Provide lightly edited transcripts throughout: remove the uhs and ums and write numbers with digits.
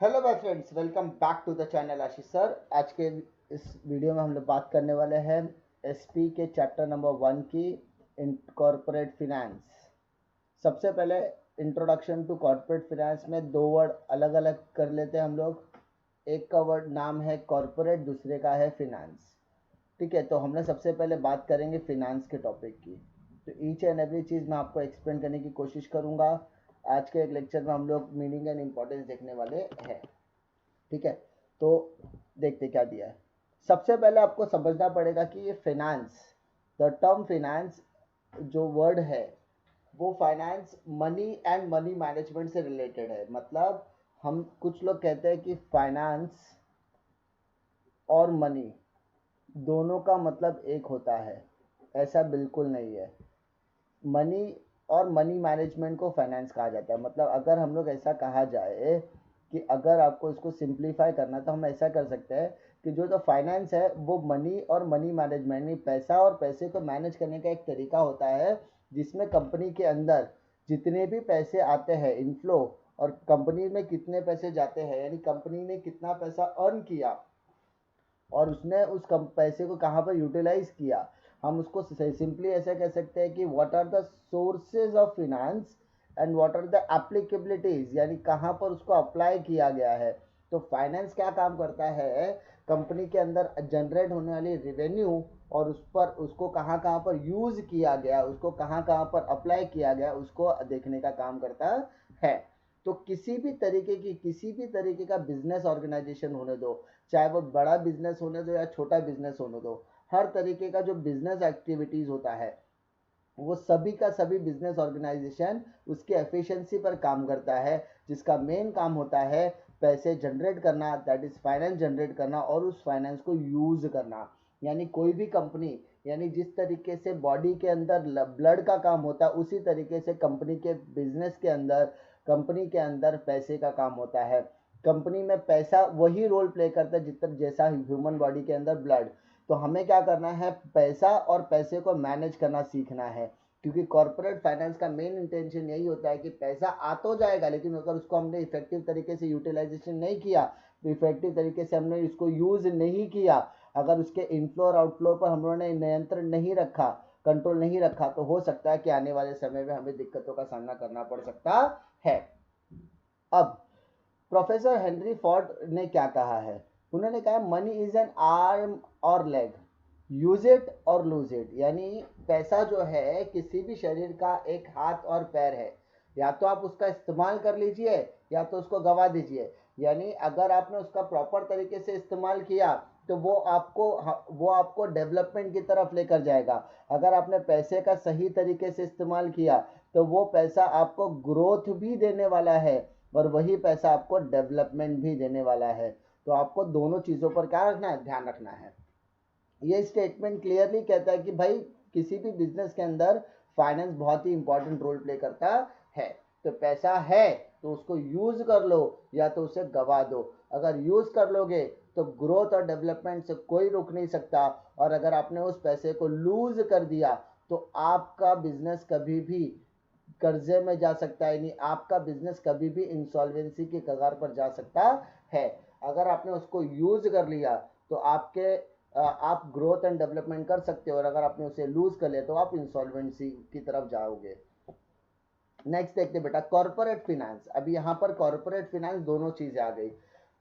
Hello my friends, welcome back to the channel Ashish sir. आज के इस वीडियो में हम लोग बात करने वाले हैं एसपी के चैप्टर नंबर 1 की कॉरपोरेट फिनेंस। सबसे पहले इंट्रोडक्शन टू कॉरपोरेट फिनेंस में दो वर्ड अलग अलग कर लेते हैं हम लोग। एक का वर्ड नाम है कॉरपोरेट, दूसरे का है फिनेंस। ठीक है, तो हमने सबसे पहले बात करेंगे फिनेंस के टॉपिक की। तो ईच एंड एवरी चीज़ मैं आपको एक्सप्लेन करने की कोशिश करूंगा। आज के एक लेक्चर में हम लोग मीनिंग एंड इम्पोर्टेंस देखने वाले हैं। ठीक है, तो देखते क्या दिया है। सबसे पहले आपको समझना पड़ेगा कि ये फाइनेंस, द टर्म फाइनेंस जो वर्ड है वो finance money and money management से रिलेटेड है। मतलब हम कुछ लोग कहते हैं कि फाइनेंस और मनी दोनों का मतलब एक होता है। ऐसा बिल्कुल नहीं है। मनी और मनी मैनेजमेंट को फाइनेंस कहा जाता है। मतलब अगर हम लोग ऐसा कहा जाए कि अगर आपको इसको सिंप्लीफाई करना तो हम ऐसा कर सकते हैं कि जो फाइनेंस है वो मनी और मनी मैनेजमेंट में पैसा और पैसे को मैनेज करने का एक तरीका होता है, जिसमें कंपनी के अंदर जितने भी पैसे आते हैं इनफ्लो और कंपनी में कितने पैसे जाते हैं, यानी कंपनी ने कितना पैसा अर्न किया और उसने उस कम पैसे को कहाँ पर यूटिलाइज किया, हम उसको सिंपली ऐसा कह सकते हैं कि what are the sources of finance and what are the applicabilities, यानी कहाँ पर उसको अप्लाई किया गया है। तो फाइनेंस क्या काम करता है, कंपनी के अंदर जनरेट होने वाली रेवेन्यू और उस पर उसको कहाँ कहाँ पर यूज किया गया, उसको कहाँ कहाँ पर अप्लाई किया गया, उसको देखने का काम करता है। तो किसी भी तरीके का बिजनेस ऑर्गेनाइजेशन होने दो, चाहे वो बड़ा बिजनेस होने दो या छोटा बिजनेस होने दो, हर तरीके का जो बिजनेस एक्टिविटीज होता है वो सभी का सभी बिजनेस ऑर्गेनाइजेशन उसके एफिशिएंसी पर काम करता है, जिसका मेन काम होता है पैसे जनरेट करना, दैट इज फाइनेंस जनरेट करना और उस फाइनेंस को यूज करना। यानी कोई भी कंपनी, यानी जिस तरीके से बॉडी के अंदर ब्लड का काम होता है उसी तरीके से कंपनी के बिजनेस के अंदर, कंपनी के अंदर पैसे का काम होता है। कंपनी में पैसा वही रोल प्ले करता है जितना जैसा ह्यूमन बॉडी के अंदर ब्लड। तो हमें क्या करना है, पैसा और पैसे को मैनेज करना सीखना है, क्योंकि कॉर्पोरेट फाइनेंस का मेन इंटेंशन यही होता है कि पैसा आ तो जाएगा, लेकिन अगर उसको हमने इफेक्टिव तरीके से यूटिलाइजेशन नहीं किया, इफेक्टिव तरीके से हमने इसको यूज नहीं किया, अगर उसके इनफ्लो और आउटफ्लो पर हम लोगों ने नियंत्रण नहीं रखा, कंट्रोल नहीं रखा, तो हो सकता है कि आने वाले समय में हमें दिक्कतों का सामना करना पड़ सकता है। अब प्रोफेसर हेनरी फोर्ड ने क्या कहा है, उन्होंने कहा मनी इज एन आर्म और लेग, यूज इट और लूज इट। यानी पैसा जो है किसी भी शरीर का एक हाथ और पैर है, या तो आप उसका इस्तेमाल कर लीजिए या तो उसको गवा दीजिए। यानी अगर आपने उसका प्रॉपर तरीके से इस्तेमाल किया तो वो आपको डेवलपमेंट की तरफ लेकर जाएगा। अगर आपने पैसे का सही तरीके से इस्तेमाल किया तो वो पैसा आपको ग्रोथ भी देने वाला है और वही पैसा आपको डेवलपमेंट भी देने वाला है। तो आपको दोनों चीज़ों पर क्या रखना है, ध्यान रखना है। ये स्टेटमेंट क्लियरली कहता है कि भाई किसी भी बिजनेस के अंदर फाइनेंस बहुत ही इंपॉर्टेंट रोल प्ले करता है। तो पैसा है तो उसको यूज कर लो या तो उसे गवा दो। अगर यूज कर लोगे तो ग्रोथ और डेवलपमेंट से कोई रोक नहीं सकता, और अगर आपने उस पैसे को लूज कर दिया तो आपका बिजनेस कभी भी कर्जे में जा सकता है, यानी आपका बिजनेस कभी भी इंसॉल्वेंसी के कगार पर जा सकता है। अगर आपने उसको यूज कर लिया तो आप ग्रोथ एंड डेवलपमेंट कर सकते हो, और अगर आपने उसे लूज कर लिया तो आप इंसॉल्वेंसी की तरफ जाओगे। नेक्स्ट देखते बेटा, कॉर्पोरेट फिनेंस। अभी यहाँ पर कॉर्पोरेट फिनेंस दोनों चीजें आ गई।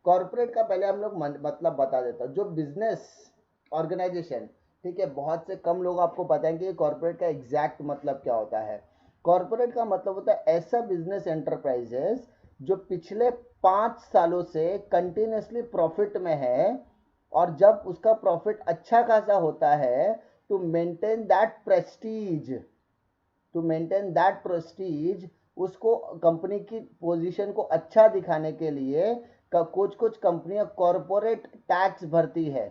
कॉर्पोरेट का पहले हम लोग मतलब बता देता हूँ, जो बिजनेस ऑर्गेनाइजेशन, ठीक है, बहुत से कम लोग आपको बताएंगे कि कॉर्पोरेट का एग्जैक्ट मतलब क्या होता है। कॉर्पोरेट का मतलब होता है ऐसा बिजनेस एंटरप्राइजेस जो पिछले 5 सालों से कंटिन्यूसली प्रॉफिट में है, और जब उसका प्रॉफिट अच्छा खासा होता है टू मेंटेन दैट प्रेस्टीज, उसको कंपनी की पोजीशन को अच्छा दिखाने के लिए कुछ कुछ कंपनियां कॉरपोरेट टैक्स भरती है।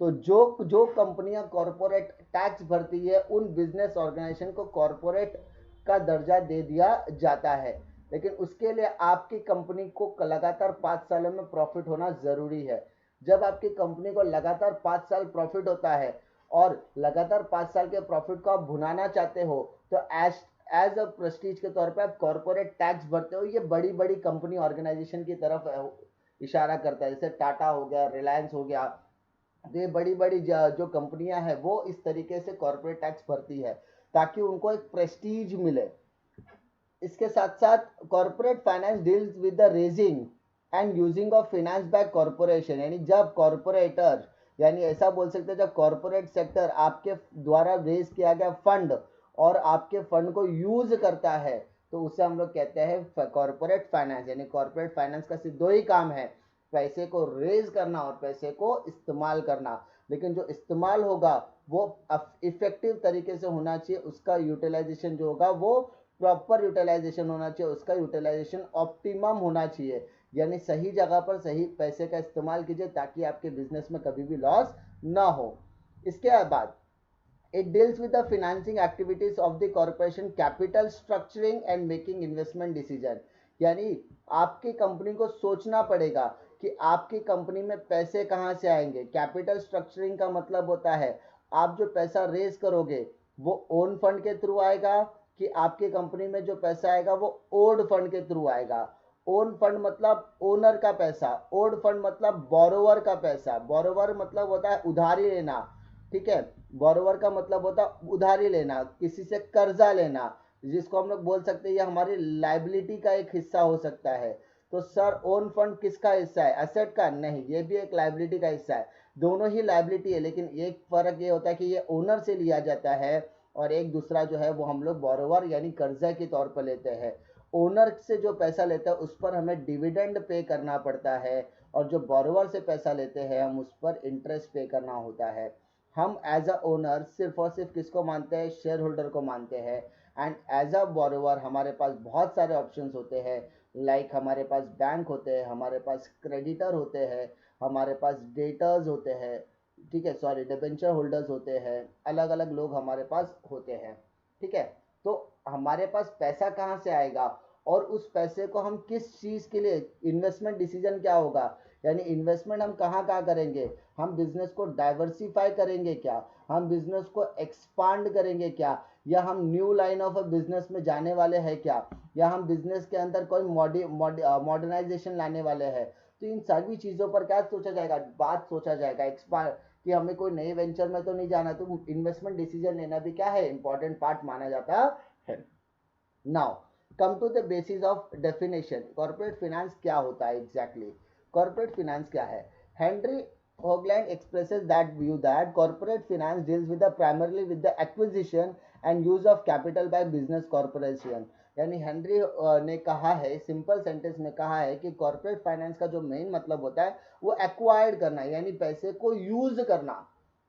तो जो जो कंपनियां कॉरपोरेट टैक्स भरती है उन बिजनेस ऑर्गेनाइजेशन को कॉरपोरेट का दर्जा दे दिया जाता है। लेकिन उसके लिए आपकी कंपनी को लगातार 5 सालों में प्रॉफिट होना जरूरी है। जब आपकी कंपनी को लगातार 5 साल प्रॉफिट होता है और लगातार 5 साल के प्रॉफिट को आप भुनाना चाहते हो, तो एज अ प्रेस्टीज के तौर पे आप कॉर्पोरेट टैक्स भरते हो। ये बड़ी बड़ी कंपनी ऑर्गेनाइजेशन की तरफ इशारा करता है, जैसे टाटा हो गया, रिलायंस हो गया। तो ये बड़ी बड़ी जो कंपनियां हैं वो इस तरीके से कॉर्पोरेट टैक्स भरती है ताकि उनको एक प्रेस्टीज मिले। इसके साथ साथ corporate finance deals with the raising and using of finance by corporation, यानी जब कॉर्पोरेटर, यानी ऐसा बोल सकते हैं जब कॉर्पोरेट सेक्टर आपके द्वारा रेज किया गया फंड और आपके फंड को यूज करता है, तो उसे हम लोग कहते हैं कॉर्पोरेट फाइनेंस। यानी कॉर्पोरेट फाइनेंस का सिर्फ दो ही काम है, पैसे को रेज करना और पैसे को इस्तेमाल करना। लेकिन जो इस्तेमाल होगा वो इफेक्टिव तरीके से होना चाहिए, उसका यूटिलाइजेशन जो होगा वो प्रॉपर यूटिलाइजेशन होना चाहिए, उसका यूटिलाइजेशन ऑप्टिमम होना चाहिए, यानी सही जगह पर सही पैसे का इस्तेमाल कीजिए ताकि आपके बिजनेस में कभी भी लॉस ना हो। इसके बाद it deals with the financing activities of the corporation, capital structuring and making investment decision। यानी आपकी कंपनी को सोचना पड़ेगा कि आपकी कंपनी में पैसे कहाँ से आएंगे। कैपिटल स्ट्रक्चरिंग का मतलब होता है आप जो पैसा रेज करोगे वो ओन फंड के थ्रू आएगा कि आपकी कंपनी में जो पैसा आएगा वो ओड फंड के थ्रू आएगा। ओन फंड मतलब ओनर का पैसा, ओड फंड मतलब बोरोवर का पैसा। बोरोवर मतलब होता है उधारी लेना, ठीक है। बोरोवर का मतलब होता है उधारी लेना, किसी से कर्जा लेना, जिसको हम लोग बोल सकते हैं ये हमारी लाइबिलिटी का एक हिस्सा हो सकता है। तो सर ओन फंड किसका हिस्सा है, एसेट का? नहीं, ये भी एक लाइबिलिटी का हिस्सा है। दोनों ही लाइबिलिटी है, लेकिन एक फर्क ये होता है कि ये ओनर से लिया जाता है और एक दूसरा जो है वो हम लोग बोरोवर यानी कर्जा के तौर पर लेते हैं। ओनर से जो पैसा लेता है उस पर हमें डिविडेंड पे करना पड़ता है और जो बोरोवर से पैसा लेते हैं हम उस पर इंटरेस्ट पे करना होता है। हम एज अ ओनर सिर्फ और सिर्फ किसको मानते हैं, शेयर होल्डर को मानते हैं। एंड एज अ बोरोवर हमारे पास बहुत सारे ऑप्शंस होते हैं, लाइक हमारे पास बैंक होते हैं, हमारे पास क्रेडिटर होते हैं, हमारे पास डेटर्स होते हैं, ठीक है, सॉरी डिबेंचर होल्डर्स होते हैं, अलग अलग लोग हमारे पास होते हैं, ठीक है। तो हमारे पास पैसा कहाँ से आएगा और उस पैसे को हम किस चीज़ के लिए, इन्वेस्टमेंट डिसीजन क्या होगा, यानी इन्वेस्टमेंट हम कहाँ कहाँ करेंगे, हम बिजनेस को डाइवर्सिफाई करेंगे क्या, हम बिजनेस को एक्सपांड करेंगे क्या, या हम new line of a business में जाने वाले हैं क्या, या हम बिजनेस के अंदर कोई मॉडर्नाइजेशन लाने वाले हैं। तो इन सभी चीज़ों पर क्या सोचा जाएगा, बात सोचा जाएगा एक्सपांड, कि हमें कोई नए वेंचर में तो नहीं जाना। तो इन्वेस्टमेंट डिसीजन लेना भी क्या है, इंपॉर्टेंट पार्ट माना जाता है। Now come to the basis of definition, corporate finance क्या होता है एग्जैक्टली। कॉर्पोरेट फाइनेंस क्या है? Henry Hoagland expresses that view that corporate finance deals with the primarily with the acquisition and use of capital by business corporation। यानी Henry ने कहा है, simple sentence में कहा है कि कॉर्पोरेट फाइनेंस का जो मेन मतलब होता है वो एक्वायर्ड करना, यानी पैसे को यूज करना।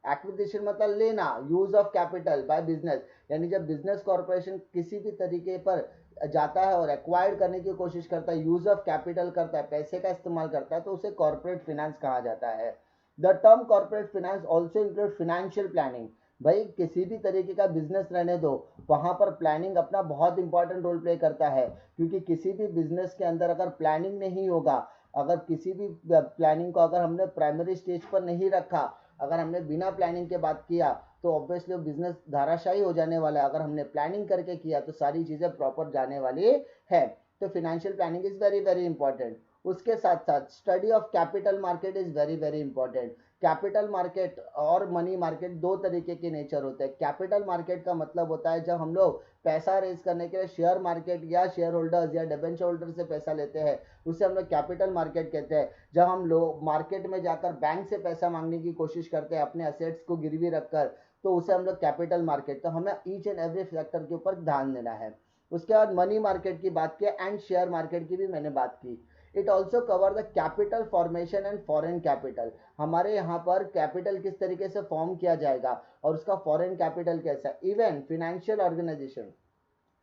एक्विजिशन मतलब लेना, use of capital by business, यानी जब बिजनेस कॉर्पोरेशन किसी भी तरीके पर जाता है और एक्वायर्ड करने की कोशिश करता है, यूज ऑफ कैपिटल करता है, पैसे का इस्तेमाल करता है, तो उसे कॉर्पोरेट फाइनेंस कहा जाता है। The term corporate finance also include financial planning. भाई किसी भी तरीके का बिजनेस रहने दो, वहां पर प्लानिंग अपना बहुत इंपॉर्टेंट रोल प्ले करता है, क्योंकि किसी भी बिजनेस के अंदर अगर प्लानिंग नहीं होगा, अगर किसी भी प्लानिंग को अगर हमने प्राइमरी स्टेज पर नहीं रखा, अगर हमने बिना प्लानिंग के बात किया तो ऑब्वियसली बिजनेस धाराशायी हो जाने वाला है। अगर हमने प्लानिंग करके किया तो सारी चीजें प्रॉपर जाने वाली है। तो financial planning is very very important. उसके साथ साथ study of capital market is very very important. Capital market और मनी मार्केट दो तरीके के नेचर होते हैं। कैपिटल मार्केट का मतलब होता है जब हम लोग पैसा रेज करने के लिए शेयर मार्केट या शेयर होल्डर्स या डिबेंचर होल्डर से पैसा लेते हैं, उसे हम लोग कैपिटल मार्केट कहते हैं। जब हम लोग मार्केट में जाकर बैंक से पैसा मांगने की कोशिश करते हैं अपने असेट्स को गिरवी रखकर, तो उसे हम लोग कैपिटल मार्केट। तो हमें ईच एंड एवरी फैक्टर के ऊपर ध्यान देना है। उसके बाद मनी मार्केट की बात की एंड शेयर मार्केट की भी मैंने बात की। It also cover the capital formation and foreign capital. हमारे यहाँ पर कैपिटल किस तरीके से फॉर्म किया जाएगा और उसका फॉरेन कैपिटल कैसा। Even financial organization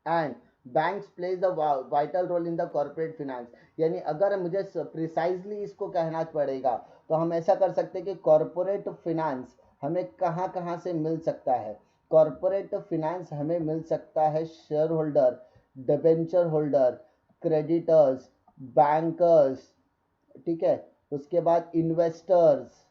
and banks plays the vital role in the corporate finance. यानी अगर मुझे प्रिसाइजली इसको कहना पड़ेगा तो हम ऐसा कर सकते हैं कि कॉर्पोरेट फाइनेंस हमें कहाँ कहाँ से मिल सकता है। कॉर्पोरेट फाइनेंस हमें मिल सकता है share holder, debenture holder, creditors, bankers, ठीक है, उसके बाद इन्वेस्टर्स,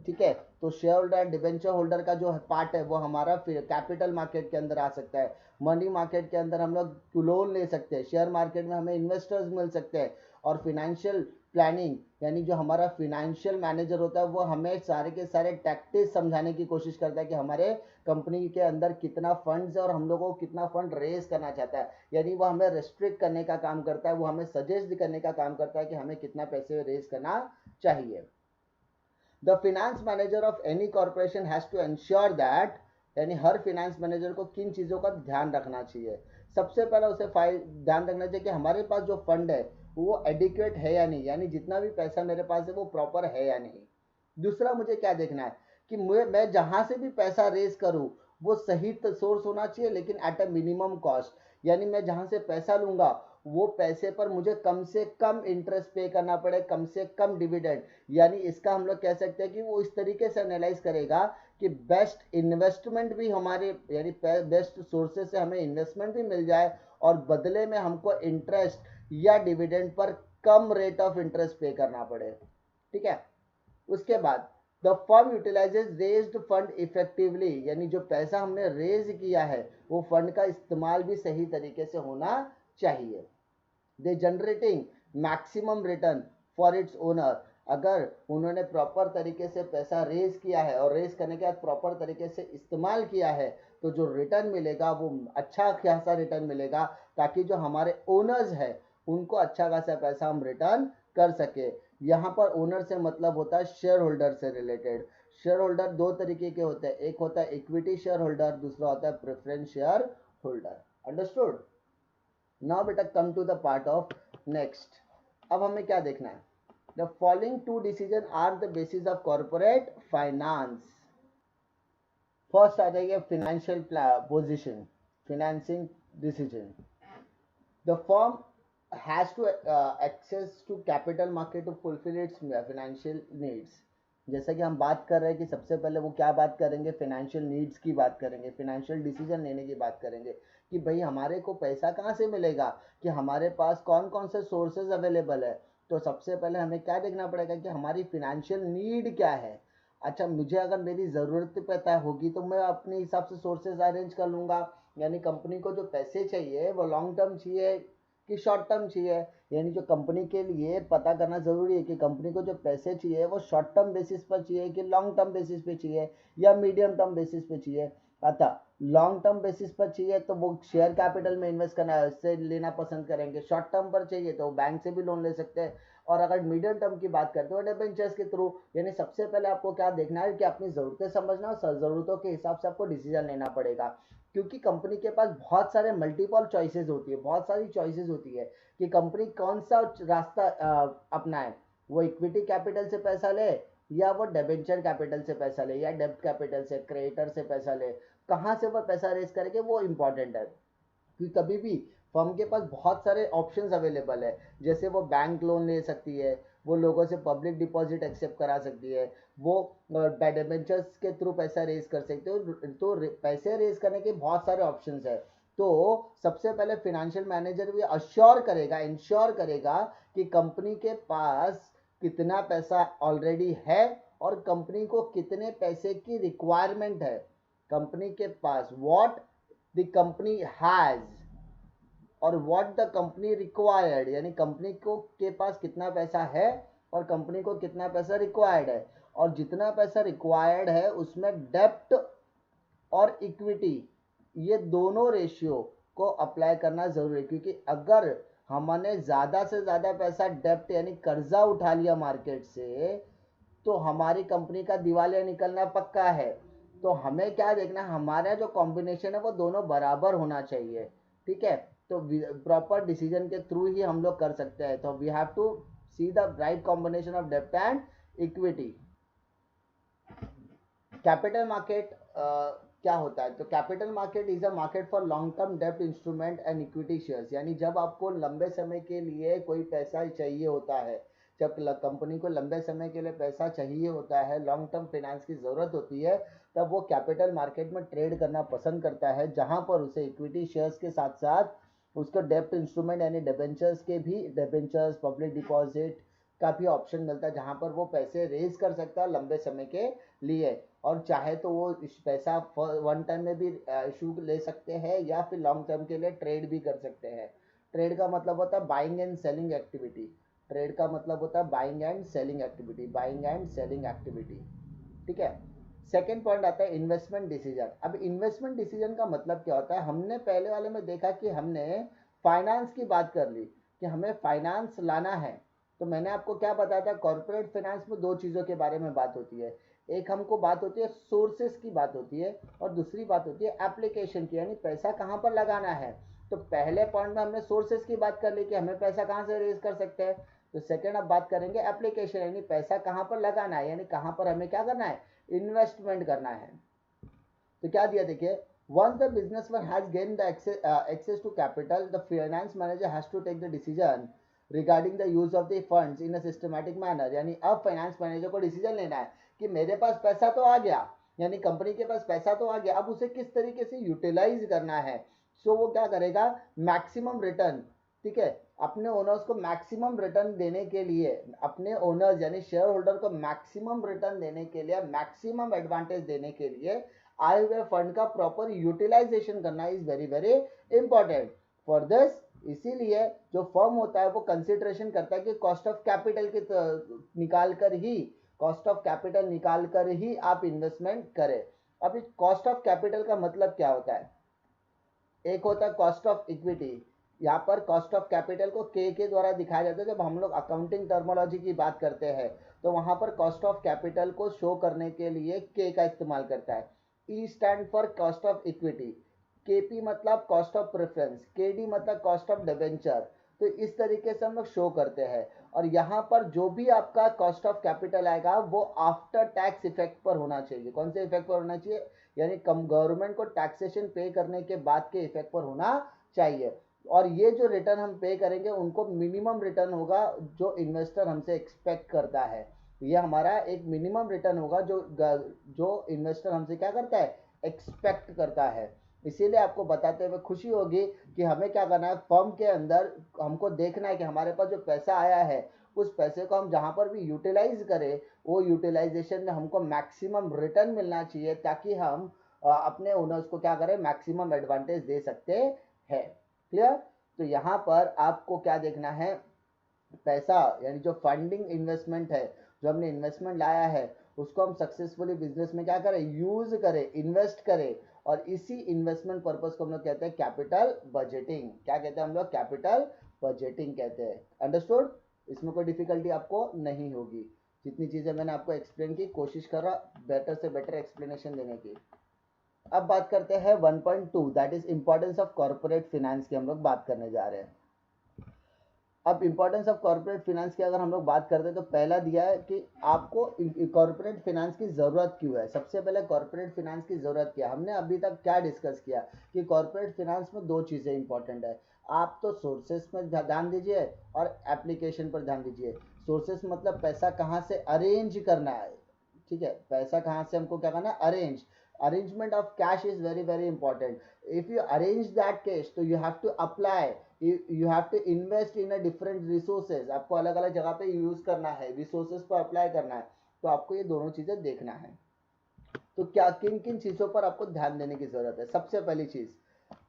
ठीक है। तो share holder and debenture holder का जो पार्ट है वो हमारा कैपिटल मार्केट के अंदर आ सकता है। मनी मार्केट के अंदर हम लोग लोन ले सकते हैं, शेयर मार्केट में हमें इन्वेस्टर्स मिल सकते हैं, और फिनेंशियल प्लानिंग यानी जो हमारा फिनेंशियल मैनेजर होता है वो हमें सारे के सारे टैक्टिक्स समझाने की कोशिश करता है कि हमारे कंपनी के अंदर कितना फंड्स है और हम लोगों को कितना फंड रेज करना चाहता है। यानी वो हमें रेस्ट्रिक्ट करने का काम करता है, वो हमें सजेस्ट करने का काम करता है कि हमें कितना पैसे रेज करना चाहिए। The finance manager of any corporation has to ensure that, यानी हर फिनेंस मैनेजर को किन चीज़ों का ध्यान रखना चाहिए। सबसे पहले उसे ध्यान रखना चाहिए कि हमारे पास जो फंड है वो एडिक्वेट है या नहीं, यानी जितना भी पैसा मेरे पास है वो प्रॉपर है या नहीं। दूसरा मुझे क्या देखना है कि मैं जहां से भी पैसा रेज करूं वो सही सोर्स होना चाहिए, लेकिन एट अ मिनिमम कॉस्ट। यानी मैं जहां से पैसा लूंगा वो पैसे पर मुझे कम से कम इंटरेस्ट पे करना पड़े, कम से कम डिविडेंड। यानी इसका हम लोग कह सकते हैं कि वो इस तरीके से एनालाइज करेगा कि बेस्ट इन्वेस्टमेंट भी हमारे, यानी बेस्ट सोर्सेज से हमें इन्वेस्टमेंट भी मिल जाए और बदले में हमको इंटरेस्ट या dividend per come rate of interest पे करना पड़े। ठीक है। उसके बाद the firm utilises raised fund effectively, यानी जो पैसा हमने रेज किया है वो फंड का इस्तेमाल भी सही तरीके से होना चाहिए। They generating maximum return for its owner, अगर उन्होंने प्रॉपर तरीके से पैसा रेज किया है और रेज करने के बाद प्रॉपर तरीके से इस्तेमाल किया है तो जो रिटर्न मिलेगा वो अच्छा खासा रिटर्न मिलेगा, ताकि जो हमारे ओनर्स है उनको अच्छा खासा पैसा हम रिटर्न कर सके। यहाँ पर ओनर से मतलब होता है शेयर होल्डर से रिलेटेड। शेयर होल्डर दो तरीके के होते हैं, एक होता है इक्विटी शेयर होल्डर, दूसरा होता है preference share holder. Understood. Now बेटा come to the part of next. अब हमें क्या देखना है, the following two decision are the basis of corporate finance. First आ जाइए financial position, financing decision. The firm has to access to capital market to fulfill its financial needs। जैसा कि हम बात कर रहे हैं कि सबसे पहले वो क्या बात करेंगे, फाइनेंशियल नीड्स की बात करेंगे, फाइनेंशियल डिसीजन लेने की बात करेंगे कि भाई हमारे को पैसा कहाँ से मिलेगा, कि हमारे पास कौन कौन से सोर्सेज अवेलेबल है। तो सबसे पहले हमें क्या देखना पड़ेगा कि हमारी फाइनेंशियल नीड क्या है। अच्छा, मुझे अगर मेरी ज़रूरत पता होगी तो मैं अपने हिसाब से सोर्सेज अरेंज कर लूँगा। यानी कंपनी को जो पैसे चाहिए वो लॉन्ग टर्म चाहिए कि शॉर्ट टर्म चाहिए, यानी जो कंपनी के लिए पता करना जरूरी है कि कंपनी को जो पैसे चाहिए वो शॉर्ट टर्म बेसिस पर चाहिए कि लॉन्ग टर्म बेसिस पे चाहिए या मीडियम टर्म बेसिस पे चाहिए। अतः लॉन्ग टर्म बेसिस पर चाहिए तो वो शेयर कैपिटल में इन्वेस्ट करना है, उससे लेना पसंद करेंगे। शॉर्ट टर्म पर चाहिए तो बैंक से भी लोन ले सकते हैं, और अगर मीडियम टर्म की बात करते हो डिबेंचर्स के थ्रू। यानी सबसे पहले आपको क्या देखना है कि अपनी जरूरतें समझना और जरूरतों के हिसाब से आपको डिसीजन लेना पड़ेगा, क्योंकि कंपनी के पास बहुत सारे मल्टीपल चॉइसेस होती है, बहुत सारी चॉइसेस होती है कि कंपनी कौन सा रास्ता अपनाए। वो इक्विटी कैपिटल से पैसा ले या वो डिबेंचर कैपिटल से पैसा ले या डेब्ट कैपिटल से, क्रेडिटर से पैसा ले, कहाँ से वो पैसा रेज करेंगे वो इंपॉर्टेंट है। क्योंकि कभी भी फर्म के पास बहुत सारे ऑप्शंस अवेलेबल है, जैसे वो बैंक लोन ले सकती है, वो लोगों से पब्लिक डिपॉजिट एक्सेप्ट करा सकती है, वो डिबेंचर्स के थ्रू पैसा रेज कर सकते हो। तो पैसे रेज करने के बहुत सारे ऑप्शंस है। तो सबसे पहले फाइनेंशियल मैनेजर भी इंश्योर करेगा कि कंपनी के पास कितना पैसा ऑलरेडी है और कंपनी को कितने पैसे की रिक्वायरमेंट है। कंपनी के पास व्हाट द कंपनी हैज और व्हाट द कंपनी रिक्वायर्ड, यानी कंपनी को के पास कितना पैसा है और कंपनी को कितना पैसा रिक्वायर्ड है, और जितना पैसा रिक्वायर्ड है उसमें डेप्ट और इक्विटी ये दोनों रेशियो को अप्लाई करना जरूरी है। क्योंकि अगर हमने ज़्यादा से ज़्यादा पैसा डेप्ट यानी कर्जा उठा लिया मार्केट से तो हमारी कंपनी का दिवालिया निकलना पक्का है। तो हमें क्या देखना, हमारा जो कॉम्बिनेशन है वो दोनों बराबर होना चाहिए। ठीक है। तो प्रॉपर डिसीजन के थ्रू ही हम लोग कर सकते हैं। तो we have to see the right combination of डेप्ट एंड इक्विटी। कैपिटल मार्केट क्या होता है, तो capital market is a market for long term डेप्ट इंस्ट्रूमेंट एंड इक्विटी शेयर्स। यानी जब आपको लंबे समय के लिए कोई पैसा चाहिए होता है, जब कंपनी को लंबे समय के लिए पैसा चाहिए होता है, लॉन्ग टर्म फाइनेंस की जरूरत होती है, तब वो कैपिटल मार्केट में ट्रेड करना पसंद करता है, जहां पर उसे इक्विटी शेयर्स के साथ साथ उसको डेप्ट इंस्ट्रूमेंट यानी डिबेंचर्स के भी, डिबेंचर्स, पब्लिक डिपॉजिट, का भी ऑप्शन मिलता है जहाँ पर वो पैसे रेज कर सकता है लंबे समय के लिए, और चाहे तो वो इस पैसा वन टाइम में भी इशू ले सकते हैं या फिर लॉन्ग टर्म के लिए ट्रेड भी कर सकते हैं। ट्रेड का मतलब होता है buying and selling activity. Trade का मतलब होता है buying and selling activity, buying and selling activity. ठीक है। सेकेंड पॉइंट आता है इन्वेस्टमेंट डिसीजन। अब इन्वेस्टमेंट डिसीजन का मतलब क्या होता है, हमने पहले वाले में देखा कि हमने फाइनेंस की बात कर ली कि हमें फाइनेंस लाना है, तो मैंने आपको क्या बताया था, कॉर्पोरेट फाइनेंस में दो चीज़ों के बारे में बात होती है। एक हमको बात होती है सोर्सेस की बात होती है, और दूसरी बात होती है एप्लीकेशन की, यानी पैसा कहाँ पर लगाना है। तो पहले पॉइंट में हमने सोर्सेस की बात कर ली कि हमें पैसा कहाँ से रेज कर सकते हैं। तो सेकेंड अब बात करेंगे एप्लीकेशन, यानी पैसा कहाँ पर लगाना है, यानी कहाँ पर हमें क्या करना है, इन्वेस्टमेंट करना है। तो क्या दिया देखिए, once the businessman has gained the access to capital, the finance manager has to take the decision regarding the use of the funds in a systematic manner। यानी अब फाइनेंस मैनेजर को डिसीजन लेना है कि मेरे पास पैसा तो आ गया, यानी कंपनी के पास पैसा तो आ गया, अब उसे किस तरीके से यूटिलाइज करना है। सो वो क्या करेगा, मैक्सिमम रिटर्न, ठीक है, अपने ओनर्स को मैक्सिमम रिटर्न देने के लिए, अपने ओनर्स यानी शेयर होल्डर को मैक्सिमम रिटर्न देने के लिए, मैक्सिमम एडवांटेज देने के लिए आए हुए फंड का प्रॉपर यूटिलाइजेशन करना is very very important for this. इसीलिए जो फर्म होता है वो कंसिडरेशन करता है कि कॉस्ट ऑफ कैपिटल की निकाल कर ही, कॉस्ट ऑफ कैपिटल निकाल कर ही आप इन्वेस्टमेंट करें। अब इस कॉस्ट ऑफ कैपिटल का मतलब क्या होता है, एक होता है कॉस्ट ऑफ इक्विटी। यहाँ पर कॉस्ट ऑफ कैपिटल को के द्वारा दिखाया जाता है। जब हम लोग अकाउंटिंग टर्मोलॉजी की बात करते हैं तो वहाँ पर कॉस्ट ऑफ कैपिटल को शो करने के लिए के का इस्तेमाल करता है। E stand for cost of equity, KP मतलब कॉस्ट ऑफ प्रेफरेंस, केडी मतलब कॉस्ट ऑफ डिबेंचर। तो इस तरीके से हम लोग शो करते हैं। और यहाँ पर जो भी आपका कॉस्ट ऑफ कैपिटल आएगा वो आफ्टर टैक्स इफेक्ट पर होना चाहिए। कौन से इफेक्ट पर होना चाहिए, यानी कम गवर्नमेंट को टैक्सेशन पे करने के बाद के इफेक्ट पर होना चाहिए। और ये जो रिटर्न हम पे करेंगे उनको मिनिमम रिटर्न होगा जो इन्वेस्टर हमसे एक्सपेक्ट करता है। ये हमारा एक मिनिमम रिटर्न होगा जो इन्वेस्टर हमसे क्या करता है, एक्सपेक्ट करता है। इसीलिए आपको बताते हुए खुशी होगी कि हमें क्या करना है, फर्म के अंदर हमको देखना है कि हमारे पास जो पैसा आया है उस पैसे को हम जहाँ पर भी यूटिलाइज करें वो यूटिलाइजेशन में हमको मैक्सिमम रिटर्न मिलना चाहिए, ताकि हम अपने ओनर्स को क्या करें, मैक्सिमम एडवांटेज दे सकते हैं। क्लियर। तो यहाँ पर आपको क्या देखना है, पैसा यानी जो फंडिंग इन्वेस्टमेंट है, जो हमने इन्वेस्टमेंट लाया है उसको हम सक्सेसफुली बिजनेस में क्या करें, यूज करें, इन्वेस्ट करें। और इसी इन्वेस्टमेंट पर्पस को हम लोग कहते हैं कैपिटल बजटिंग। क्या कहते हैं हम लोग, कैपिटल बजटिंग कहते हैं। अंडरस्टूड। इसमें कोई डिफिकल्टी आपको नहीं होगी। जितनी चीजें मैंने आपको एक्सप्लेन की, कोशिश कर रहा बेटर से बेटर एक्सप्लेनेशन देने की। अब बात करते हैं 1.2 that is importance of corporate finance की हम लोग बात करने जा रहे हैं। अब इंपॉर्टेंस ऑफ कॉर्पोरेट फिनेंस की अगर हम लोग बात करते हैं तो पहला दिया है कि आपको कॉर्पोरेट फिनेंस की ज़रूरत क्यों है। सबसे पहले कॉर्पोरेट फिनेंस की ज़रूरत क्या है, हमने अभी तक क्या डिस्कस किया कि कॉर्पोरेट फिनेंस में दो चीज़ें इंपॉर्टेंट है। आप तो सोर्सेस में ध्यान दीजिए और एप्लीकेशन पर ध्यान दीजिए। सोर्सेस मतलब पैसा कहाँ से अरेंज करना है, ठीक है, पैसा कहाँ से हमको क्या करना है, arrange. Arrangement of cash is very very important. If you arrange that cash तो you have to apply, you have to invest in a different resources। आपको अलग अलग जगह पे यूज करना है, रिसोर्सेज पर अप्लाई करना है। तो आपको ये दोनों चीजें देखना है। तो क्या किन किन चीजों पर आपको ध्यान देने की जरूरत है। सबसे पहली चीज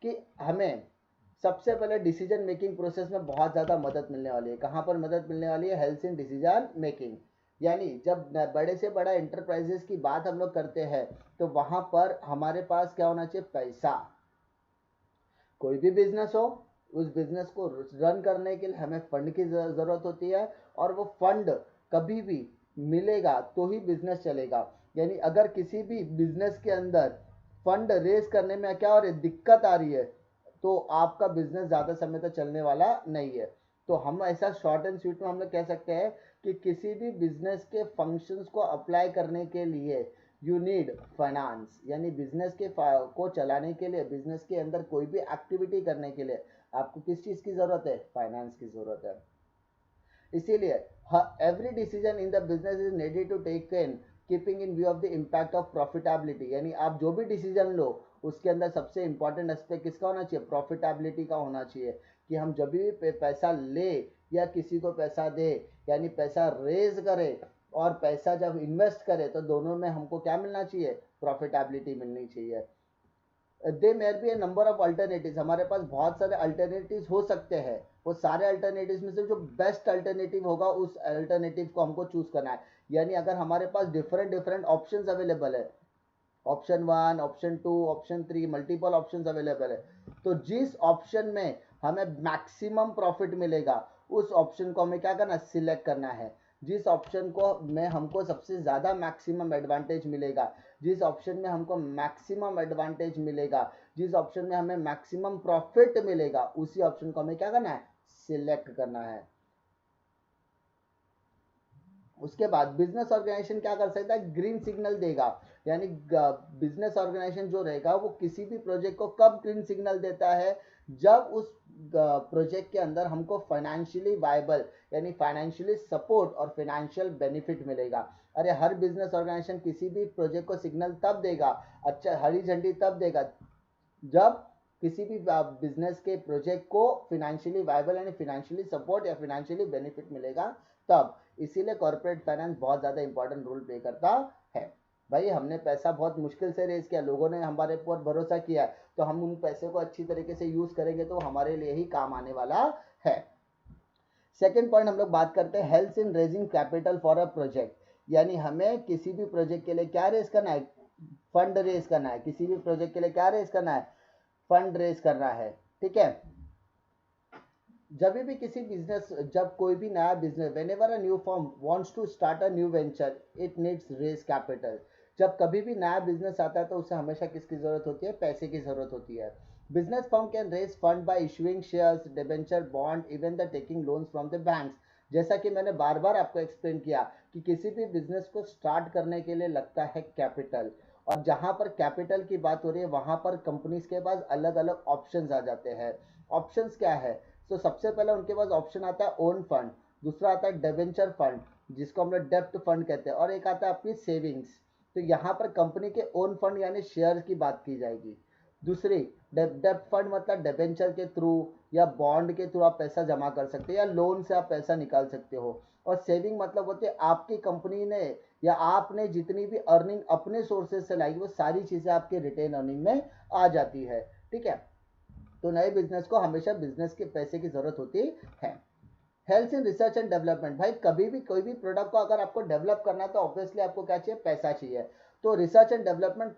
कि हमें सबसे पहले डिसीजन मेकिंग प्रोसेस में बहुत ज्यादा मदद मिलने वाली है। कहाँ पर मदद मिलने वाली है, हेल्थ इन डिसीजन मेकिंग। यानी जब बड़े से बड़ा इंटरप्राइजेस की बात हम लोग करते हैं तो वहां पर हमारे पास क्या होना चाहिए, पैसा। कोई भी बिजनेस हो, उस बिजनेस को रन करने के लिए हमें फंड की ज़रूरत होती है, और वो फंड कभी भी मिलेगा तो ही बिजनेस चलेगा। यानी अगर किसी भी बिजनेस के अंदर फंड रेज करने में क्या हो रही है, दिक्कत आ रही है, तो आपका बिजनेस ज़्यादा समय तक चलने वाला नहीं है। तो हम ऐसा शॉर्ट एंड स्वीट में हम लोग कह सकते हैं कि किसी भी बिजनेस के फंक्शंस को अप्लाई करने के लिए यू नीड फाइनेंस। यानी बिजनेस के को चलाने के लिए, बिजनेस के अंदर कोई भी एक्टिविटी करने के लिए आपको किस चीज़ की ज़रूरत है, फाइनेंस की ज़रूरत है। इसीलिए every decision in the business is needed to take in keeping in view of the impact of profitability. यानी आप जो भी डिसीजन लो उसके अंदर सबसे इंपॉर्टेंट एस्पेक्ट किसका होना चाहिए, प्रॉफिटेबिलिटी का होना चाहिए। कि हम जब भी पैसा ले या किसी को पैसा दे, यानी पैसा रेज करे और पैसा जब इन्वेस्ट करे तो दोनों में हमको क्या मिलना चाहिए, प्रॉफिटेबिलिटी मिलनी चाहिए। There may be a number of alternative, हमारे पास बहुत सारे अल्टरनेटिव हो सकते हैं, वो सारे अल्टरनेटिव में से जो बेस्ट अल्टरनेटिव होगा उस अल्टरनेटिव को हमको चूज करना है। यानी अगर हमारे पास डिफरेंट डिफरेंट ऑप्शंस अवेलेबल है, option 1, option 2, option 3, multiple options available है, तो जिस ऑप्शन में हमें मैक्सिमम प्रॉफिट मिलेगा उस ऑप्शन को हमें क्या करना, सिलेक्ट करना है। जिस ऑप्शन को में हमको सबसे ज़्यादा मैक्सिमम एडवांटेज मिलेगा, जिस ऑप्शन में हमको मैक्सिमम एडवांटेज मिलेगा, जिस ऑप्शन में हमें मैक्सिमम प्रॉफिट मिलेगा, उसी ऑप्शन को हमें क्या करना है, सिलेक्ट करना है। उसके बाद बिजनेस ऑर्गेनाइजेशन क्या कर सकता है, ग्रीन सिग्नल देगा। यानी बिजनेस ऑर्गेनाइजेशन जो रहेगा वो किसी भी प्रोजेक्ट को कब ग्रीन सिग्नल देता है, जब उस प्रोजेक्ट के अंदर हमको फाइनेंशियली वायबल यानी फाइनेंशियली सपोर्ट और फाइनेंशियल बेनिफिट मिलेगा। अरे हर बिजनेस ऑर्गेनाइजेशन किसी भी प्रोजेक्ट को सिग्नल तब देगा, अच्छा हरी झंडी तब देगा जब किसी भी बिजनेस के प्रोजेक्ट को फाइनेंशियली वायबल यानी फाइनेंशियली सपोर्ट या फाइनेंशियली बेनिफिट मिलेगा तब। इसीलिए कॉर्पोरेट फाइनेंस बहुत ज़्यादा इंपॉर्टेंट रोल प्ले करता है। भाई हमने पैसा बहुत मुश्किल से रेज किया, लोगों ने हमारे ऊपर भरोसा किया, तो हम उन पैसे को अच्छी तरीके से यूज करेंगे तो हमारे लिए ही काम आने वाला है। सेकेंड पॉइंट हम लोग बात करते हैं help in raising capital for a project. यानी हमें किसी भी प्रोजेक्ट के लिए क्या रेज करना है, फंड रेज करना है। किसी भी प्रोजेक्ट के लिए क्या रेज करना है, फंड रेज करना है। ठीक है, जब भी किसी बिजनेस, जब कोई भी नया business, whenever a new firm wants to start a new venture it needs raise capital. जब कभी भी नया बिजनेस आता है तो उसे हमेशा किसकी जरूरत होती है, पैसे की जरूरत होती है। Business firm can raise fund by issuing shares, debenture, bond, even the taking loans from the banks. जैसा कि मैंने बार बार आपको एक्सप्लेन किया कि किसी भी बिजनेस को स्टार्ट करने के लिए लगता है कैपिटल, और जहां पर कैपिटल की बात हो रही है वहां पर कंपनीज के पास अलग अलग ऑप्शंस आ जाते हैं। ऑप्शंस क्या है, तो सबसे पहले उनके पास ऑप्शन आता है ओन फंड, दूसरा आता है डिबेंचर फंड जिसको हम लोग डेप्ट फंड कहते हैं, और एक आता है आपकी सेविंग्स। तो यहाँ पर कंपनी के ओन फंड यानी शेयर की बात की जाएगी। दूसरी डेप्ट फंड मतलब डिबेंचर के थ्रू या बॉन्ड के थ्रू आप पैसा जमा कर सकते हो या लोन से आप पैसा निकाल सकते हो। और सेविंग मतलब होती है आपकी कंपनी ने या आपने जितनी भी अर्निंग अपने सोर्सेज से लाई वो सारी चीजें आपके रिटेन अर्निंग में आ जाती है। ठीक है, तो नए बिजनेस को हमेशा बिजनेस के पैसे की जरूरत होती है। Health in research and development, भाई कभी भी कोई भी प्रोडक्ट को अगर आपको डेवलप करना है तो ऑब्वियसली आपको क्या चाहिए, पैसा चाहिए। तो रिसर्च एंड डेवलपमेंट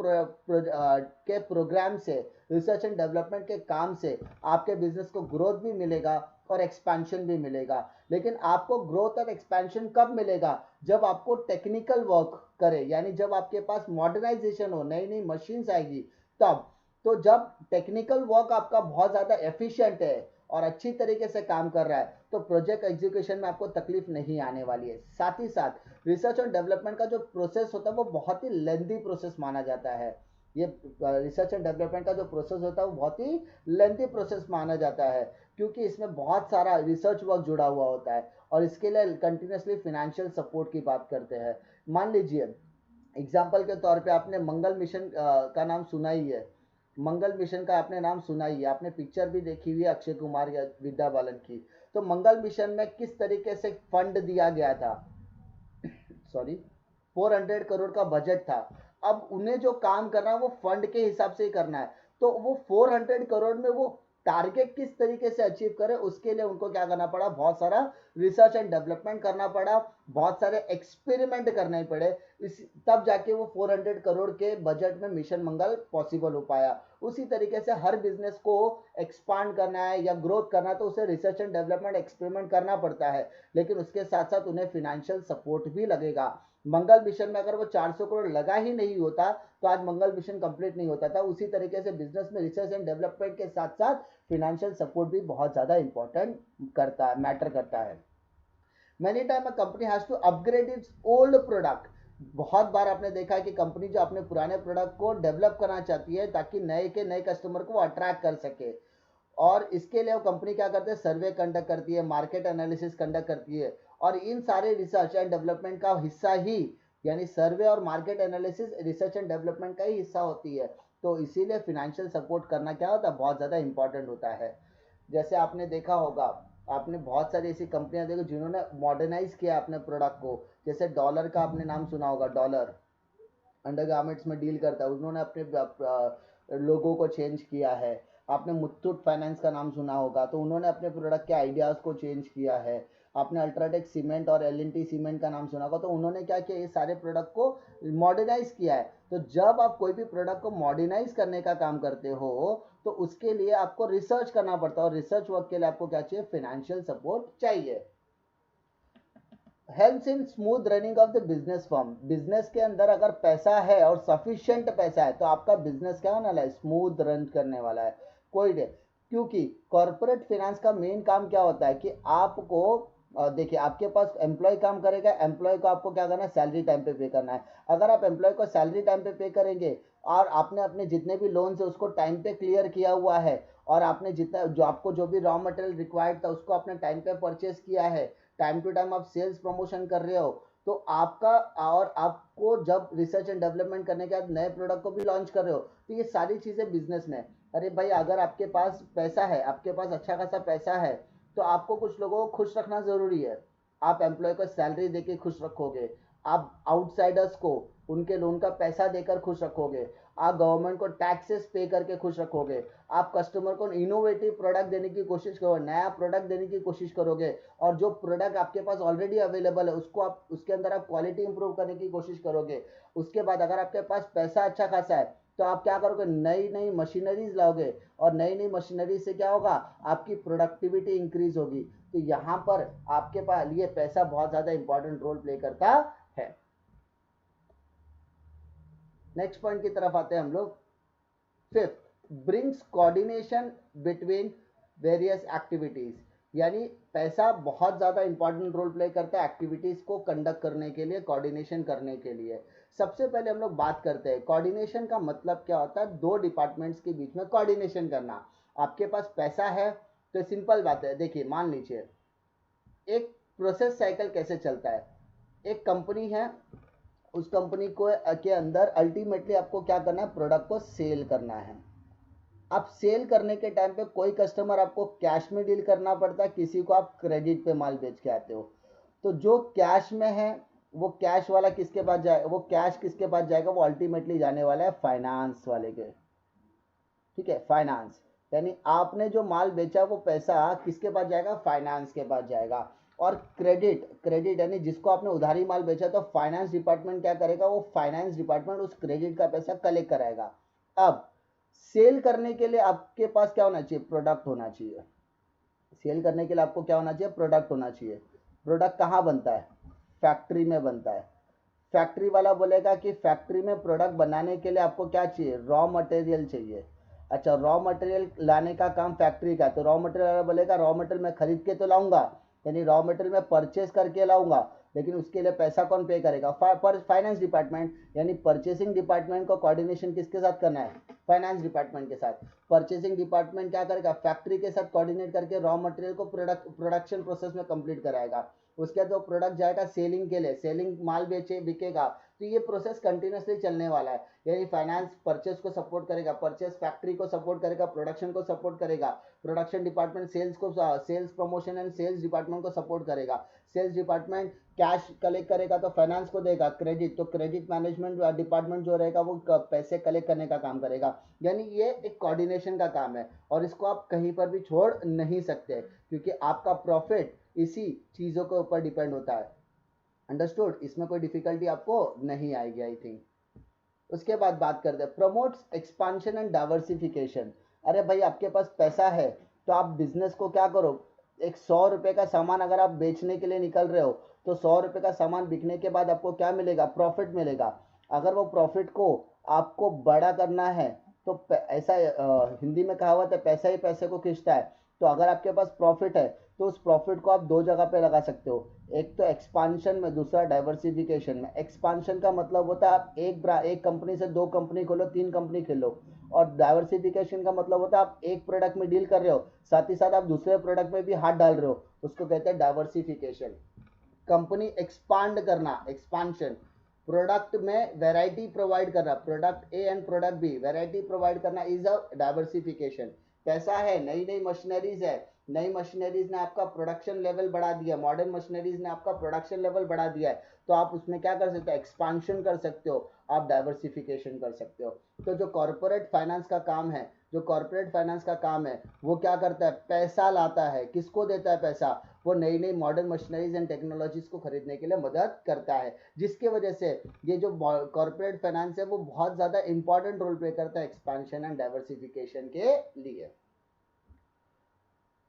के प्रोग्राम से, रिसर्च एंड डेवलपमेंट के काम से आपके बिजनेस को ग्रोथ भी मिलेगा और एक्सपेंशन भी मिलेगा। लेकिन आपको ग्रोथ और एक्सपेंशन कब मिलेगा, जब आपको टेक्निकल वर्क करे, यानी जब आपके पास मॉडर्नाइजेशन हो, नई नई मशीन्स आएगी तब। तो जब टेक्निकल वर्क आपका बहुत ज़्यादा एफिशिएंट है और अच्छी तरीके से काम कर रहा है तो प्रोजेक्ट एग्जीक्यूशन में आपको तकलीफ नहीं आने वाली है। साथ ही साथ रिसर्च और डेवलपमेंट का जो प्रोसेस होता है वो बहुत ही लेंथी प्रोसेस माना जाता है। ये रिसर्च एंड डेवलपमेंट का जो प्रोसेस होता है वो बहुत ही लेंथी प्रोसेस माना जाता है, क्योंकि इसमें बहुत सारा रिसर्च वर्क जुड़ा हुआ होता है और इसके लिए कंटिन्यूसली फिनेंशियल सपोर्ट की बात करते हैं। मान लीजिए एग्जाम्पल के तौर पे आपने मंगल मिशन का नाम सुना ही है, मंगल मिशन का आपने नाम सुना ही है, आपने पिक्चर भी देखी हुई है अक्षय कुमार या विद्या बालन की। तो मंगल मिशन में किस तरीके से फंड दिया गया था, सॉरी 400 करोड़ का बजट था। अब उन्हें जो काम करना है वो फंड के हिसाब से ही करना है, तो वो 400 करोड़ में वो टारगेट किस तरीके से अचीव करे उसके लिए उनको क्या करना पड़ा, बहुत सारा रिसर्च एंड डेवलपमेंट करना पड़ा, बहुत सारे एक्सपेरिमेंट करने पड़े, इस तब जाके वो 400 करोड़ के बजट में मिशन मंगल पॉसिबल हो पाया। उसी तरीके से हर बिजनेस को एक्सपांड करना है या ग्रोथ करना है तो उसे रिसर्च एंड डेवलपमेंट एक्सपेरिमेंट करना पड़ता है, लेकिन उसके साथ साथ उन्हें फिनेंशियल सपोर्ट भी लगेगा। मंगल मिशन में अगर वो 400 करोड़ लगा ही नहीं होता तो आज मंगल मिशन कंप्लीट नहीं होता था। उसी तरीके से बिजनेस में रिसर्च एंड डेवलपमेंट के साथ साथ फिनेंशियल सपोर्ट भी बहुत ज्यादा इंपॉर्टेंट करता है, मैटर करता है। Many time a company has to upgrade its old product. बहुत बार आपने देखा है कि कंपनी जो अपने पुराने प्रोडक्ट को डेवलप करना चाहती है ताकि नए के नए कस्टमर को अट्रैक्ट कर सके, और इसके लिए वो कंपनी क्या करते हैं, सर्वे कंडक्ट करती है, मार्केट एनालिसिस कंडक्ट करती है, और इन सारे रिसर्च एंड डेवलपमेंट का हिस्सा ही यानी सर्वे और market analysis research and development का ही हिस्सा होती है। तो इसीलिए फिनेंशियल सपोर्ट करना क्या होता है, बहुत ज़्यादा इंपॉर्टेंट होता है। जैसे आपने देखा होगा आपने बहुत सारी ऐसी कंपनियां देखो जिन्होंने मॉडर्नाइज किया अपने प्रोडक्ट को। जैसे डॉलर का आपने नाम सुना होगा, डॉलर अंडरगारमेंट्स में डील करता है, उन्होंने अपने लोगों को चेंज किया है। आपने मुथूट फाइनेंस का नाम सुना होगा, तो उन्होंने अपने प्रोडक्ट के आइडियाज़ को चेंज किया है। आपने अल्ट्राटेक सीमेंट और एल सीमेंट का नाम सुना होगा, तो उन्होंने क्या किया, ये सारे प्रोडक्ट को मॉडर्नाइज किया है। तो जब आप कोई भी प्रोडक्ट को मॉडर्नाइज करने का काम करते हो तो उसके लिए आपको रिसर्च करना पड़ता है, और रिसर्च वर्क के लिए आपको क्या चाहिए, फाइनेंशियल सपोर्ट चाहिए। Helps in smooth running of the business firm. Business के अंदर अगर पैसा है और सफिशिएंट पैसा है तो आपका बिजनेस क्या होने वाला है, स्मूथ रन करने वाला है। कोई डे, क्योंकि कॉर्पोरेट फाइनेंस का मेन काम क्या होता है कि आपको देखिए, आपके पास एम्प्लॉय काम करेगा, एम्प्लॉय को आपको क्या करना है, सैलरी टाइम पे पे करना है। अगर आप एम्प्लॉय को सैलरी टाइम पे पे करेंगे और आपने अपने जितने भी लोन है उसको टाइम पे क्लियर किया हुआ है, और आपने जितना जो आपको जो भी रॉ मटेरियल रिक्वायर्ड था उसको आपने टाइम पे परचेज किया है, टाइम टू टाइम आप सेल्स प्रमोशन कर रहे हो, तो आपका, और आपको जब रिसर्च एंड डेवलपमेंट करने के बाद नए प्रोडक्ट को भी लॉन्च कर रहे हो, तो ये सारी चीज़ें बिजनेस में। अरे भाई, अगर आपके पास पैसा है, आपके पास अच्छा खासा पैसा है, तो आपको कुछ लोगों को खुश रखना ज़रूरी है। आप एम्प्लॉय को सैलरी देके खुश रखोगे, आप आउटसाइडर्स को उनके लोन का पैसा देकर खुश रखोगे, आप गवर्नमेंट को टैक्सेस पे करके खुश रखोगे, आप कस्टमर को इनोवेटिव प्रोडक्ट देने की कोशिश करोगे, नया प्रोडक्ट देने की कोशिश करोगे, और जो प्रोडक्ट आपके पास ऑलरेडी अवेलेबल है उसको आप उसके अंदर आप क्वालिटी इंप्रूव करने की कोशिश करोगे। उसके बाद अगर आपके पास पैसा अच्छा खासा है तो आप क्या करोगे, नई नई मशीनरीज लाओगे, और नई नई मशीनरी से क्या होगा, आपकी प्रोडक्टिविटी इंक्रीज होगी। तो यहाँ पर आपके पास लिए पैसा बहुत ज़्यादा इंपॉर्टेंट रोल प्ले करता है। नेक्स्ट पॉइंट की तरफ आते हैं हम लोग। Fifth, brings coordination between various activities. यानी पैसा बहुत ज़्यादा इंपॉर्टेंट रोल प्ले करता है एक्टिविटीज़ को कंडक्ट करने के लिए, कोऑर्डिनेशन करने के लिए। सबसे पहले हम लोग बात करते हैं कोऑर्डिनेशन का मतलब क्या होता है, दो डिपार्टमेंट्स के बीच में कोऑर्डिनेशन करना। आपके पास पैसा है तो सिंपल बात है, देखिए मान लीजिए एक प्रोसेस साइकिल कैसे चलता है। एक कंपनी है, उस कंपनी को के अंदर अल्टीमेटली आपको क्या करना है, प्रोडक्ट को सेल करना है। आप सेल करने के टाइम पे कोई कस्टमर आपको कैश में डील करना पड़ता है, किसी को आप क्रेडिट पे माल बेच के आते हो। तो जो कैश में है वो कैश वाला किसके पास जाएगा, वो कैश किसके पास जाएगा, वो अल्टीमेटली जाने वाला है फाइनेंस वाले के। ठीक है, फाइनेंस, यानी आपने जो माल बेचा वो पैसा किसके पास जाएगा, फाइनेंस के पास जाएगा। और क्रेडिट, क्रेडिट यानी जिसको आपने उधारी माल बेचा तो फाइनेंस डिपार्टमेंट क्या करेगा, वो फाइनेंस डिपार्टमेंट उस क्रेडिट का पैसा कलेक्ट कराएगा। अब सेल करने के लिए आपके पास क्या होना चाहिए, प्रोडक्ट होना चाहिए। सेल करने के लिए आपको क्या होना चाहिए, प्रोडक्ट होना चाहिए। प्रोडक्ट कहाँ बनता है, फैक्ट्री में बनता है। फैक्ट्री वाला बोलेगा कि फैक्ट्री में प्रोडक्ट बनाने के लिए आपको क्या चाहिए, रॉ मटेरियल चाहिए। अच्छा, रॉ मटेरियल लाने का काम फैक्ट्री का, तो रॉ मटेरियल वाला बोलेगा रॉ मटेरियल मैं खरीद के तो लाऊंगा, यानी रॉ मटेरियल मैं परचेस करके लाऊंगा, लेकिन उसके लिए पैसा कौन पे करेगा, फाइनेंस डिपार्टमेंट। यानी परचेसिंग डिपार्टमेंट को कोऑर्डिनेशन किसके साथ करना है, फाइनेंस डिपार्टमेंट के साथ। परचेसिंग डिपार्टमेंट क्या करेगा, फैक्ट्री के साथ कोऑर्डिनेट करके रॉ मटेरियल को प्रोडक्शन प्रोसेस में कंप्लीट कराएगा। उसके बाद वो प्रोडक्ट जाएगा सेलिंग के लिए, सेलिंग माल बेचे बिकेगा। तो ये प्रोसेस कंटिन्यूसली चलने वाला है। यानी फाइनेंस परचेस को सपोर्ट करेगा, परचेस फैक्ट्री को सपोर्ट करेगा, प्रोडक्शन को सपोर्ट करेगा, प्रोडक्शन डिपार्टमेंट सेल्स को, sales promotion and sales department को सपोर्ट करेगा, सेल्स डिपार्टमेंट कैश कलेक्ट करेगा तो फाइनेंस को देगा क्रेडिट, तो क्रेडिट मैनेजमेंट डिपार्टमेंट जो रहेगा वो पैसे कलेक्ट करने का काम करेगा। यानी ये एक कोऑर्डिनेशन का काम है, और इसको आप कहीं पर भी छोड़ नहीं सकते, क्योंकि आपका प्रॉफिट इसी चीज़ों के ऊपर डिपेंड होता है। अंडरस्टूड, इसमें कोई डिफिकल्टी आपको नहीं आएगी आई थिंक। उसके बाद बात करते हैं प्रमोट्स एक्सपांशन एंड डाइवर्सिफिकेशन। अरे भाई, आपके पास पैसा है तो आप बिजनेस को क्या करो, एक 100 रुपये का सामान अगर आप बेचने के लिए निकल रहे हो तो 100 रुपये का सामान बिकने के बाद आपको क्या मिलेगा, प्रॉफिट मिलेगा। अगर वो प्रॉफिट को आपको बड़ा करना है तो ऐसा हिंदी में कहावत है, पैसा ही पैसे को खींचता है। तो अगर आपके पास प्रॉफिट है तो उस प्रॉफिट को आप दो जगह पे लगा सकते हो, एक तो एक्सपांशन में, दूसरा डाइवर्सिफिकेशन में। एक्सपांशन का मतलब होता है आप एक कंपनी से दो कंपनी खोलो, तीन कंपनी खोलो। और डाइवर्सिफिकेशन का मतलब होता है आप एक प्रोडक्ट में डील कर रहे हो, साथ ही साथ आप दूसरे प्रोडक्ट में भी हाथ डाल रहे हो, उसको कहते हैं डाइवर्सिफिकेशन। कंपनी एक्सपांड करना, एक्सपांशन। प्रोडक्ट में वैरायटी प्रोवाइड करना, product A and product B, variety provide करना इज अ डाइवर्सिफिकेशन। पैसा है, नई नई मशीनरीज है, नई मशीनरीज ने आपका प्रोडक्शन लेवल बढ़ा दिया, मॉडर्न मशीनरीज ने आपका प्रोडक्शन लेवल बढ़ा दिया है, तो आप उसमें क्या कर सकते हो, एक्सपांशन कर सकते हो, आप डाइवर्सिफिकेशन कर सकते हो। तो जो कॉर्पोरेट फाइनेंस का काम है, जो कॉर्पोरेट फाइनेंस का काम है वो क्या करता है, पैसा लाता है। किसको देता है पैसा, वो नई नई मॉडर्न मशीनरीज एंड टेक्नोलॉजीज को खरीदने के लिए मदद करता है, जिसके वजह से ये जो कॉर्पोरेट फाइनेंस है वो बहुत ज़्यादा इंपॉर्टेंट रोल प्ले करता है एक्सपेंशन एंड डाइवर्सिफिकेशन के लिए।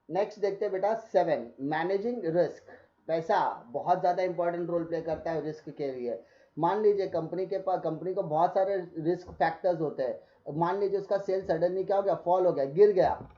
नेक्स्ट देखते हैं बेटा 7, मैनेजिंग रिस्क। पैसा बहुत ज़्यादा इंपॉर्टेंट रोल प्ले करता है रिस्क के लिए। मान लीजिए कंपनी के पास, कंपनी को बहुत सारे रिस्क फैक्टर्स होते हैं। मान लीजिए उसका सेल सडनली क्या हो गया, फॉल हो गया, गिर गया,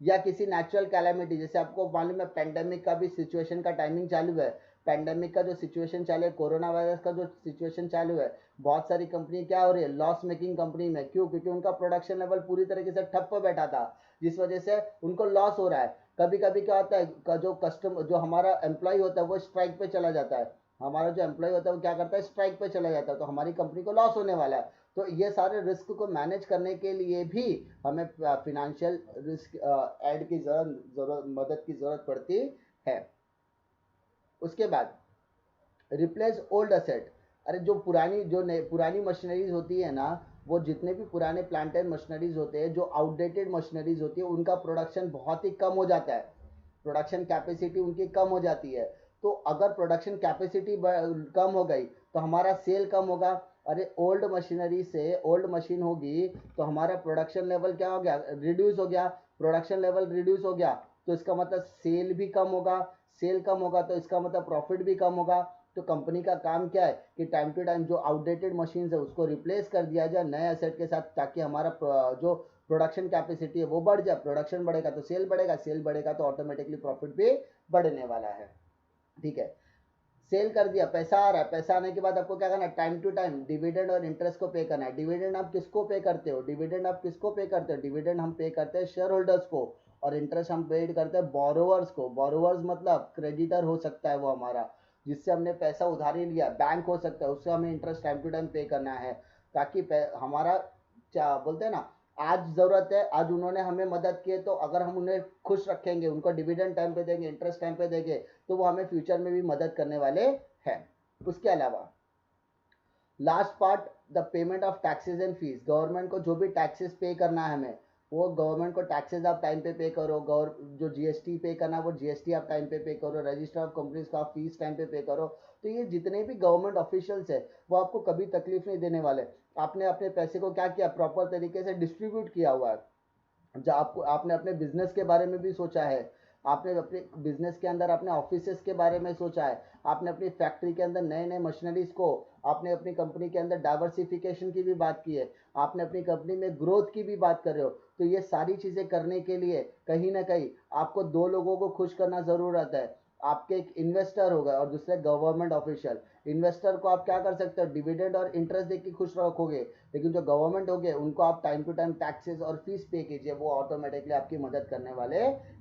या किसी नेचुरल कैलामिटी, जैसे आपको मालूम है पेंडेमिक का भी सिचुएशन का टाइमिंग चालू है, पेंडेमिक का जो सिचुएशन चालू है, कोरोना वायरस का जो सिचुएशन चालू है, बहुत सारी कंपनी क्या हो रही है, लॉस मेकिंग कंपनी में। क्यों, क्योंकि उनका प्रोडक्शन लेवल पूरी तरीके से ठप पर बैठा था, जिस वजह से उनको लॉस हो रहा है। कभी कभी क्या होता है, जो कस्टमर, जो हमारा एम्प्लॉय होता है वो स्ट्राइक पे चला जाता है, हमारा जो एम्प्लॉय होता है वो क्या करता है, स्ट्राइक पे चला जाता है, तो हमारी कंपनी को लॉस होने वाला है। तो ये सारे रिस्क को मैनेज करने के लिए भी हमें फिनेंशियल रिस्क एड की जरूरत मदद की जरूरत पड़ती है। उसके बाद रिप्लेस ओल्ड असेट। अरे जो पुरानी मशीनरीज होती है ना, वो जितने भी पुराने प्लांट एंड मशीनरीज होते हैं, जो आउटडेटेड मशीनरीज होती है, उनका प्रोडक्शन बहुत ही कम हो जाता है, प्रोडक्शन कैपेसिटी उनकी कम हो जाती है। तो अगर प्रोडक्शन कैपेसिटी कम हो गई तो हमारा सेल कम होगा। अरे ओल्ड मशीनरी से ओल्ड मशीन होगी तो हमारा प्रोडक्शन लेवल क्या हो गया, रिड्यूस हो गया, प्रोडक्शन लेवल रिड्यूस हो गया, तो इसका मतलब सेल भी कम होगा, सेल कम होगा तो इसका मतलब प्रॉफिट भी कम होगा। तो कंपनी का काम क्या है कि टाइम टू टाइम जो आउटडेटेड मशीन है उसको रिप्लेस कर दिया जाए नए एसेट के साथ, ताकि हमारा जो प्रोडक्शन कैपेसिटी है वो बढ़ जाए। प्रोडक्शन बढ़ेगा तो सेल बढ़ेगा, सेल बढ़ेगा तो ऑटोमेटिकली प्रॉफिट भी बढ़ने वाला है। ठीक है, सेल कर दिया, पैसा आ रहा है, पैसा आने के बाद आपको क्या करना है, टाइम टू टाइम डिविडेंड और इंटरेस्ट को पे करना है। डिविडेंड आप किसको पे करते हो, डिविडेंड आप किसको पे करते हो, डिविडेंड हम पे करते हैं शेयर होल्डर्स को, और इंटरेस्ट हम पेड करते हैं बोरोवर्स को। बोरोवर्स मतलब क्रेडिटर हो सकता है वो हमारा, जिससे हमने पैसा उधारी लिया, बैंक हो सकता है, उससे हमें इंटरेस्ट टाइम टू टाइम पे करना है, ताकि हमारा क्या बोलते हैं ना, आज जरूरत है, आज उन्होंने हमें मदद की है, तो अगर हम उन्हें खुश रखेंगे, उनको डिविडेंड टाइम पे देंगे, इंटरेस्ट टाइम पे देंगे, तो वो हमें फ्यूचर में भी मदद करने वाले हैं। उसके अलावा last part, the payment of taxes and fees. Government को जो भी टैक्सेस पे करना है हमें, वो गवर्नमेंट को टैक्सेस आप टाइम पे करो, जो जीएसटी पे करना है वो जीएसटी आप टाइम पे करो, रजिस्टर ऑफ कंपनीज का फीस टाइम पे करो। तो ये जितने भी गवर्नमेंट ऑफिशियल्स है वो आपको कभी तकलीफ नहीं देने वाले। आपने अपने पैसे को क्या किया, प्रॉपर तरीके से डिस्ट्रीब्यूट किया हुआ है। जो आपको, आपने अपने बिजनेस के बारे में भी सोचा है, आपने अपने बिजनेस के अंदर अपने ऑफिसेस के बारे में सोचा है, आपने अपनी फैक्ट्री के अंदर नए नए मशीनरीज को, आपने अपनी कंपनी के अंदर डाइवर्सिफिकेशन की भी बात की है, आपने अपनी कंपनी में ग्रोथ की भी बात कर रहे हो। तो ये सारी चीज़ें करने के लिए कहीं ना कहीं आपको दो लोगों को खुश करना ज़रूरत है। आपके एक इन्वेस्टर होगा और दूसरे गवर्नमेंट ऑफिशियल। इन्वेस्टर को आप क्या कर सकते हो, डिविडेंड और इंटरेस्ट देके खुश रखोगे, लेकिन जो गवर्नमेंट हो गए उनको आप टाइम टू टाइम टैक्सेस और फीस पे कीजिए, वो ऑटोमेटिकली आपकी मदद करने वाले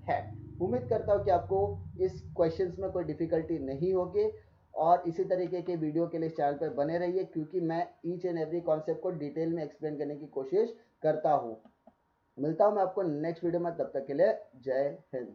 हैं। उम्मीद करता हूँ कि आपको इस क्वेश्चंस में कोई डिफिकल्टी नहीं होगी, और इसी तरीके के वीडियो के लिए इस चैनल पर बने रहिए, क्योंकि मैं ईच एंड एवरी कॉन्सेप्ट को डिटेल में एक्सप्लेन करने की कोशिश करता हूँ। मिलता हूँ मैं आपको नेक्स्ट वीडियो में, तब तक के लिए जय हिंद।